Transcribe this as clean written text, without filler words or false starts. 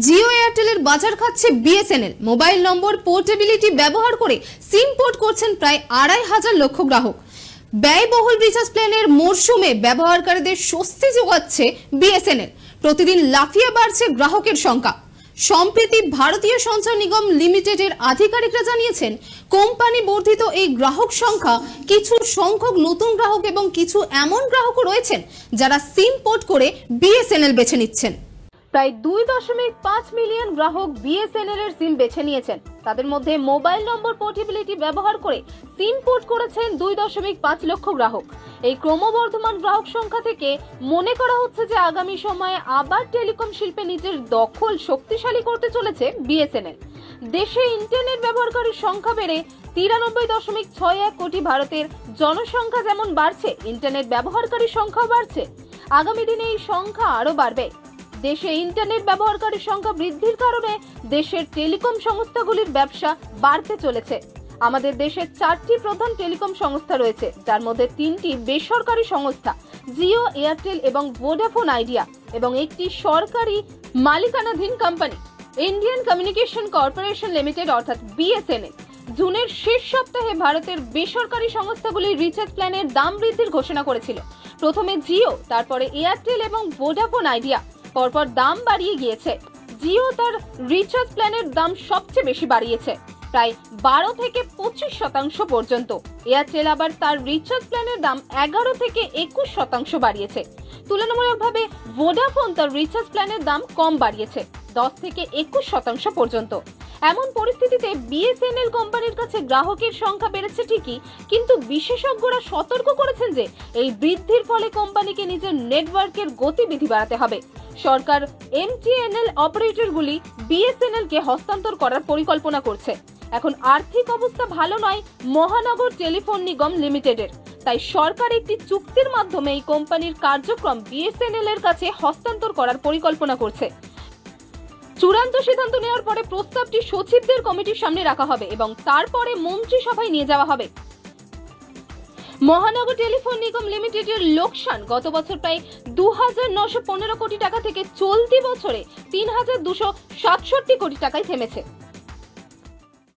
জিও এয়ারটেলের বাজার খাচ্ছে BSNL. Mobile number portability ব্যবহার করে সিম পোর্ট করছেন প্রায় 2,500 লক্ষ গ্রাহক। ব্যয়বহুল রিচার্জ প্ল্যানের মরশুমে ব্যবহারকারীদের স্বস্তি যোগাচ্ছে বিএসএনএল। প্রতিদিন লাফিয়ে বাড়ছে গ্রাহকের সংখ্যা। সম্প্রতি ভারতীয় সঞ্চার নিগম লিমিটেডের আধিকারিকরা জানিয়েছেন, কোম্পানি বর্ধিত এই গ্রাহক সংখ্যা কিছু সংখ্যক নতুন গ্রাহক এবং কিছু এমন গ্রাহকও রয়েছেন যারা সিম পোর্ট করে বিএসএনএল বেছে নিচ্ছেন। প্রায় 2.5 মিলিয়ন গ্রাহক বিএসএনএল এর সিম বেছে নিয়েছেন। তাদের মধ্যে মোবাইল নম্বর পোর্টেবিলিটি ব্যবহার করে সিম পোর্ট করেছেন 2.5 লক্ষ গ্রাহক। এই ক্রমবর্ধমান গ্রাহক সংখ্যা থেকে মনে করা হচ্ছে যে আগামী সময়ে আবার টেলিকম শিল্পে নিজের দখল শক্তিশালী করতে চলেছে বিএসএনএল। দেশে ইন্টারনেট ব্যবহারকারীর সংখ্যা বেড়ে 93.61 কোটি। ভারতের জনসংখ্যা যেমন বাড়ছে, ইন্টারনেট ব্যবহারকারীর সংখ্যাও বাড়ছে। আগামী দিনে এই সংখ্যা আরো বাড়বে। দেশে ইন্টারনেট ব্যবহারকারীর সংখ্যা বৃদ্ধির কারণে দেশের টেলিকম সংস্থাগুলির ব্যবসা বাড়তে চলেছে। আমাদের দেশে 4টি প্রধান টেলিকম সংস্থা রয়েছে, যার মধ্যে 3টি বেসরকারি সংস্থা, জিও, এয়ারটেল এবং ভোডাফোন আইডিয়া, এবং একটি সরকারি মালিকানাধীন company, Indian communication corporation limited অর্থাৎ বিএসএনএল। জুনের শেষ সপ্তাহে ভারতের বেসরকারি সংস্থাগুলি রিচার্জ প্ল্যানের দাম বৃদ্ধির ঘোষণা করেছিল। প্রথমে জিও, তারপরে এয়ারটেল এবং ভোডাফোন আইডিয়া পরপর দাম বাড়িয়ে গিয়েছে। জিও তার রিচার্জ প্ল্যানের দাম সবচেয়ে বেশি বাড়িয়েছে, প্রায় 12 থেকে 25% পর্যন্ত। এয়ারটেল আবার তার রিচার্জ প্ল্যানের দাম 11 থেকে 21% বাড়িয়েছে। তুলনামূলকভাবে ভোডাফোন তার রিচার্জ প্ল্যানের দাম কম বাড়িয়েছে, 10 থেকে 21% পর্যন্ত। এমন পরিস্থিতিতে বিএসএনএল কোম্পানির কাছে গ্রাহকের সংখ্যা বেড়েছে ঠিকই, কিন্তু বিশেষজ্ঞরা সতর্ক করেছেন যে এই বৃদ্ধির ফলে কোম্পানিকে নিজের নেটওয়ার্কের গতিবিধি বাড়াতে হবে। সরকার এমটিএনএল অপারেটরগুলি বিএসএনএল কে হস্তান্তর করার পরিকল্পনা করছে। এখন আর্থিক অবস্থা ভালো নয় মহানগর টেলিফোন নিগম লিমিটেডের, তাই সরকার একটি চুক্তির মাধ্যমে এই কোম্পানির কার্যক্রম বিএসএনএল এর কাছে হস্তান্তর করার পরিকল্পনা করছে। চূড়ান্ত সিদ্ধান্ত নেওয়ার পরে প্রস্তাবটি সচিবদের কমিটির সামনে রাখা হবে এবং তারপরে মন্ত্রিসভায় নিয়ে যাওয়া হবে। মহানগর টেলিফোন নিগম লিমিটেডের লোকসান গত বছর প্রায় 2,915 কোটি টাকা থেকে চলতি বছরে 3,267 কোটি টাকায় থেমেছে।